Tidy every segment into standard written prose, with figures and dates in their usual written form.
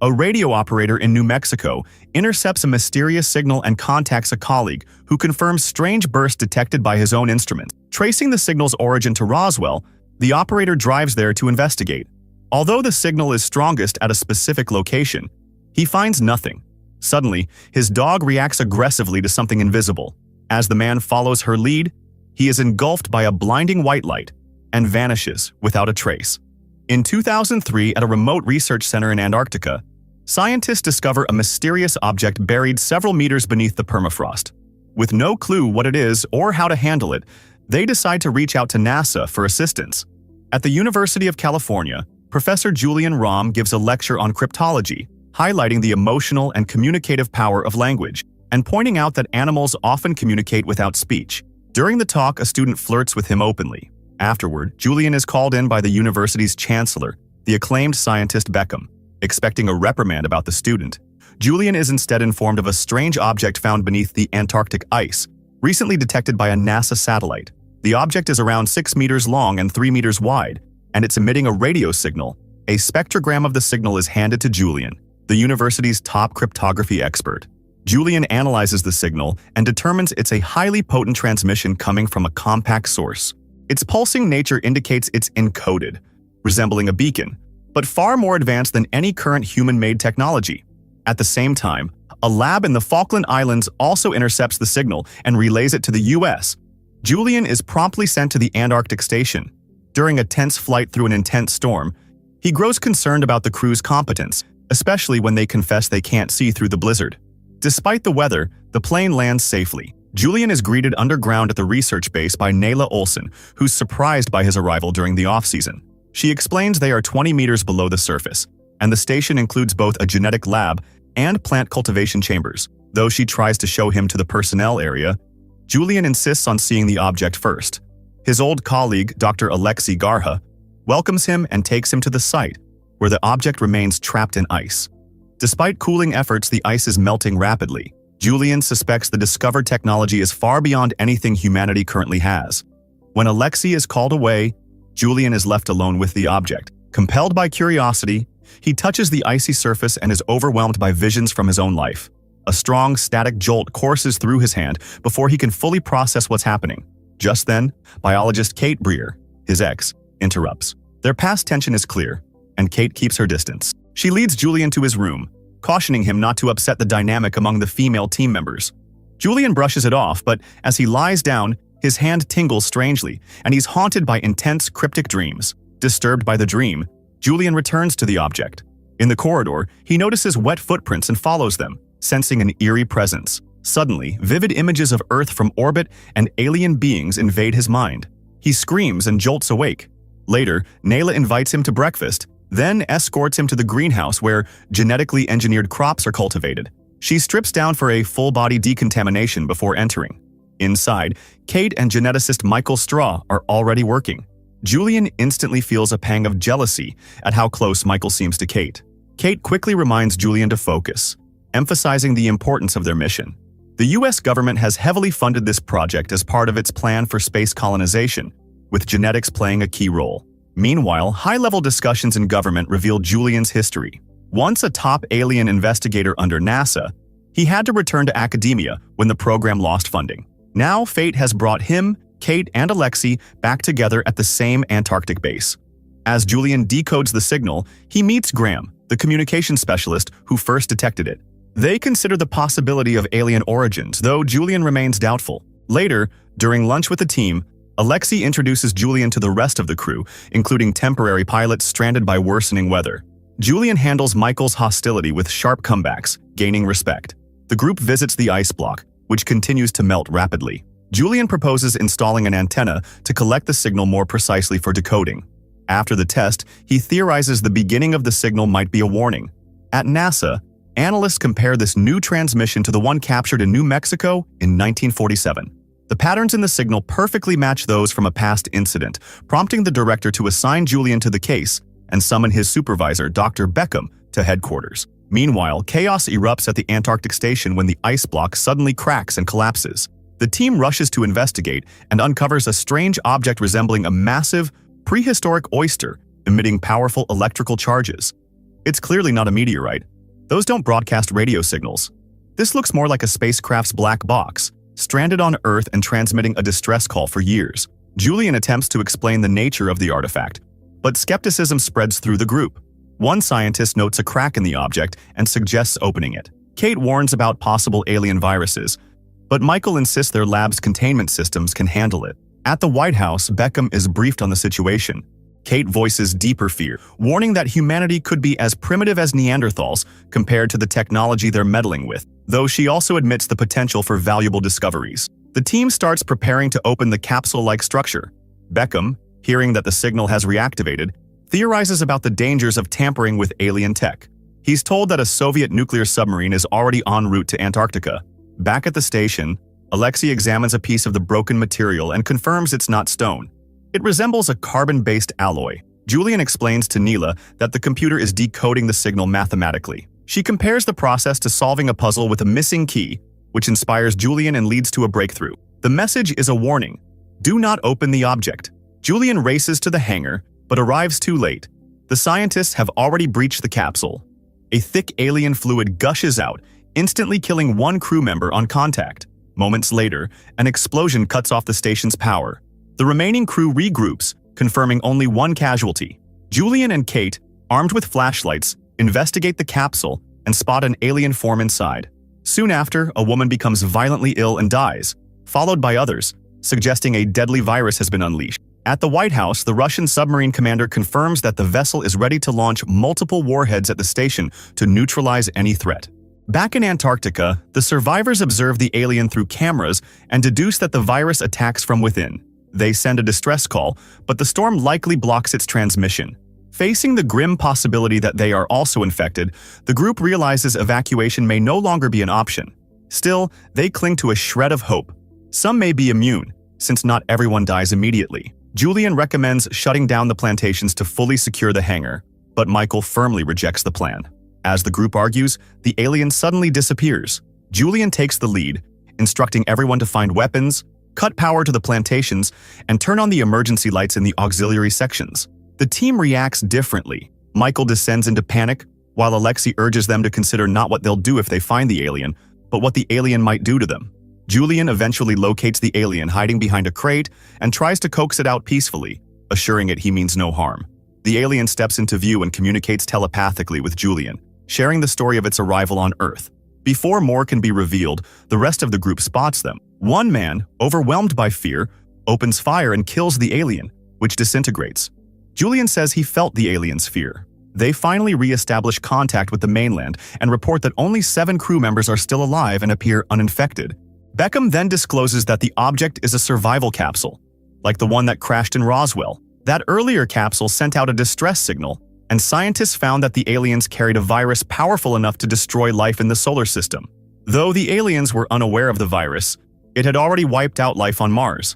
A radio operator in New Mexico intercepts a mysterious signal and contacts a colleague who confirms strange bursts detected by his own instrument. Tracing the signal's origin to Roswell, the operator drives there to investigate. Although the signal is strongest at a specific location, he finds nothing. Suddenly, his dog reacts aggressively to something invisible. As the man follows her lead, he is engulfed by a blinding white light and vanishes without a trace. In 2003, at a remote research center in Antarctica, scientists discover a mysterious object buried several meters beneath the permafrost. With no clue what it is or how to handle it, they decide to reach out to NASA for assistance. At the University of California, Professor Julian Rome gives a lecture on cryptology, highlighting the emotional and communicative power of language, and pointing out that animals often communicate without speech. During the talk, a student flirts with him openly. Afterward, Julian is called in by the university's chancellor, the acclaimed scientist Beckham. Expecting a reprimand about the student, Julian is instead informed of a strange object found beneath the Antarctic ice, recently detected by a NASA satellite. The object is around 6 meters long and 3 meters wide, and it's emitting a radio signal. A spectrogram of the signal is handed to Julian, the university's top cryptography expert. Julian analyzes the signal and determines it's a highly potent transmission coming from a compact source. Its pulsing nature indicates it's encoded, resembling a beacon, but far more advanced than any current human-made technology. At the same time, a lab in the Falkland Islands also intercepts the signal and relays it to the US. Julian is promptly sent to the Antarctic station. During a tense flight through an intense storm, he grows concerned about the crew's competence, especially when they confess they can't see through the blizzard. Despite the weather, the plane lands safely. Julian is greeted underground at the research base by Nayla Olson, who's surprised by his arrival during the off-season. She explains they are 20 meters below the surface, and the station includes both a genetic lab and plant cultivation chambers. Though she tries to show him to the personnel area, Julian insists on seeing the object first. His old colleague, Dr. Alexei Garha, welcomes him and takes him to the site, where the object remains trapped in ice. Despite cooling efforts, the ice is melting rapidly. Julian suspects the discovered technology is far beyond anything humanity currently has. When Alexei is called away, Julian is left alone with the object. Compelled by curiosity, he touches the icy surface and is overwhelmed by visions from his own life. A strong, static jolt courses through his hand before he can fully process what's happening. Just then, biologist Kate Breer, his ex, interrupts. Their past tension is clear, and Kate keeps her distance. She leads Julian to his room, cautioning him not to upset the dynamic among the female team members. Julian brushes it off, but as he lies down, his hand tingles strangely, and he's haunted by intense, cryptic dreams. Disturbed by the dream, Julian returns to the object. In the corridor, he notices wet footprints and follows them, sensing an eerie presence. Suddenly, vivid images of Earth from orbit and alien beings invade his mind. He screams and jolts awake. Later, Nayla invites him to breakfast, then escorts him to the greenhouse where genetically engineered crops are cultivated. She strips down for a full-body decontamination before entering. Inside, Kate and geneticist Michael Straw are already working. Julian instantly feels a pang of jealousy at how close Michael seems to Kate. Kate quickly reminds Julian to focus, emphasizing the importance of their mission. The US government has heavily funded this project as part of its plan for space colonization, with genetics playing a key role. Meanwhile, high-level discussions in government reveal Julian's history. Once a top alien investigator under NASA, he had to return to academia when the program lost funding. Now, fate has brought him, Kate, and Alexei back together at the same Antarctic base. As Julian decodes the signal, he meets Graham, the communication specialist who first detected it. They consider the possibility of alien origins, though Julian remains doubtful. Later, during lunch with the team, Alexei introduces Julian to the rest of the crew, including temporary pilots stranded by worsening weather. Julian handles Michael's hostility with sharp comebacks, gaining respect. The group visits the ice block, which continues to melt rapidly. Julian proposes installing an antenna to collect the signal more precisely for decoding. After the test, he theorizes the beginning of the signal might be a warning. At NASA, analysts compare this new transmission to the one captured in New Mexico in 1947. The patterns in the signal perfectly match those from a past incident, prompting the director to assign Julian to the case and summon his supervisor, Dr. Beckham, to headquarters. Meanwhile, chaos erupts at the Antarctic station when the ice block suddenly cracks and collapses. The team rushes to investigate and uncovers a strange object resembling a massive, prehistoric oyster emitting powerful electrical charges. It's clearly not a meteorite. Those don't broadcast radio signals. This looks more like a spacecraft's black box, stranded on Earth and transmitting a distress call for years. Julian attempts to explain the nature of the artifact, but skepticism spreads through the group. One scientist notes a crack in the object and suggests opening it. Kate warns about possible alien viruses, but Michael insists their lab's containment systems can handle it. At the White House, Beckham is briefed on the situation. Kate voices deeper fear, warning that humanity could be as primitive as Neanderthals compared to the technology they're meddling with, though she also admits the potential for valuable discoveries. The team starts preparing to open the capsule-like structure. Beckham, hearing that the signal has reactivated, theorizes about the dangers of tampering with alien tech. He's told that a Soviet nuclear submarine is already en route to Antarctica. Back at the station, Alexei examines a piece of the broken material and confirms it's not stone. It resembles a carbon-based alloy. Julian explains to Neela that the computer is decoding the signal mathematically. She compares the process to solving a puzzle with a missing key, which inspires Julian and leads to a breakthrough. The message is a warning. Do not open the object. Julian races to the hangar, but arrives too late. The scientists have already breached the capsule. A thick alien fluid gushes out, instantly killing one crew member on contact. Moments later, an explosion cuts off the station's power. The remaining crew regroups, confirming only one casualty. Julian and Kate, armed with flashlights, investigate the capsule and spot an alien form inside. Soon after, a woman becomes violently ill and dies, followed by others, suggesting a deadly virus has been unleashed. At the White House, the Russian submarine commander confirms that the vessel is ready to launch multiple warheads at the station to neutralize any threat. Back in Antarctica, the survivors observe the alien through cameras and deduce that the virus attacks from within. They send a distress call, but the storm likely blocks its transmission. Facing the grim possibility that they are also infected, the group realizes evacuation may no longer be an option. Still, they cling to a shred of hope. Some may be immune, since not everyone dies immediately. Julian recommends shutting down the plantations to fully secure the hangar, but Michael firmly rejects the plan. As the group argues, the alien suddenly disappears. Julian takes the lead, instructing everyone to find weapons, cut power to the plantations, and turn on the emergency lights in the auxiliary sections. The team reacts differently. Michael descends into panic, while Alexei urges them to consider not what they'll do if they find the alien, but what the alien might do to them. Julian eventually locates the alien hiding behind a crate and tries to coax it out peacefully, assuring it he means no harm. The alien steps into view and communicates telepathically with Julian, sharing the story of its arrival on Earth. Before more can be revealed, the rest of the group spots them. One man, overwhelmed by fear, opens fire and kills the alien, which disintegrates. Julian says he felt the alien's fear. They finally re-establish contact with the mainland and report that only 7 crew members are still alive and appear uninfected. Beckham then discloses that the object is a survival capsule, like the one that crashed in Roswell. That earlier capsule sent out a distress signal, and scientists found that the aliens carried a virus powerful enough to destroy life in the solar system. Though the aliens were unaware of the virus, it had already wiped out life on Mars.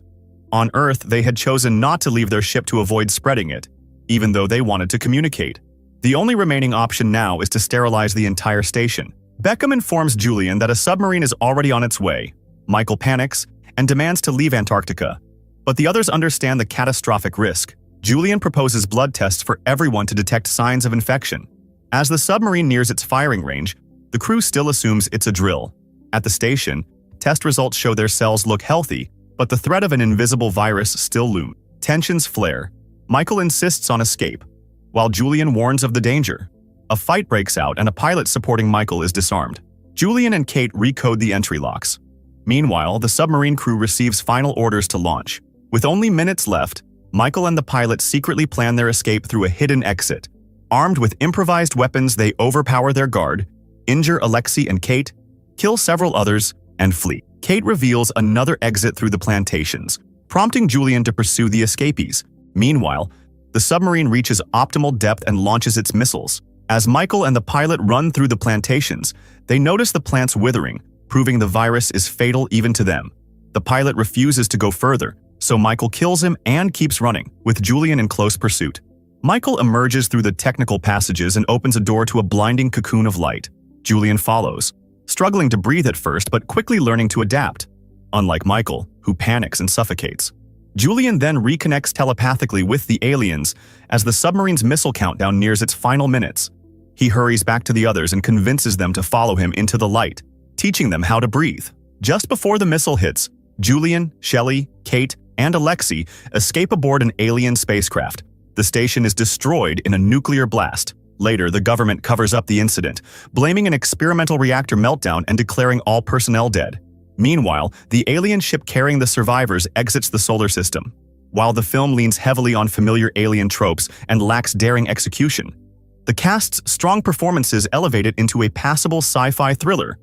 On Earth, they had chosen not to leave their ship to avoid spreading it, even though they wanted to communicate. The only remaining option now is to sterilize the entire station. Beckham informs Julian that a submarine is already on its way. Michael panics and demands to leave Antarctica, but the others understand the catastrophic risk. Julian proposes blood tests for everyone to detect signs of infection. As the submarine nears its firing range, the crew still assumes it's a drill. At the station, test results show their cells look healthy, but the threat of an invisible virus still looms. Tensions flare. Michael insists on escape, while Julian warns of the danger. A fight breaks out and a pilot supporting Michael is disarmed. Julian and Kate recode the entry locks. Meanwhile, the submarine crew receives final orders to launch. With only minutes left, Michael and the pilot secretly plan their escape through a hidden exit. Armed with improvised weapons, they overpower their guard, injure Alexei and Kate, kill several others, and flee. Kate reveals another exit through the plantations, prompting Julian to pursue the escapees. Meanwhile, the submarine reaches optimal depth and launches its missiles. As Michael and the pilot run through the plantations, they notice the plants withering, proving the virus is fatal even to them. The pilot refuses to go further, so Michael kills him and keeps running, with Julian in close pursuit. Michael emerges through the technical passages and opens a door to a blinding cocoon of light. Julian follows, struggling to breathe at first but quickly learning to adapt, unlike Michael, who panics and suffocates. Julian then reconnects telepathically with the aliens as the submarine's missile countdown nears its final minutes. He hurries back to the others and convinces them to follow him into the light, teaching them how to breathe. Just before the missile hits, Julian, Shelley, Kate, and Alexei escape aboard an alien spacecraft. The station is destroyed in a nuclear blast. Later, the government covers up the incident, blaming an experimental reactor meltdown and declaring all personnel dead. Meanwhile, the alien ship carrying the survivors exits the solar system. While the film leans heavily on familiar alien tropes and lacks daring execution, the cast's strong performances elevate it into a passable sci-fi thriller.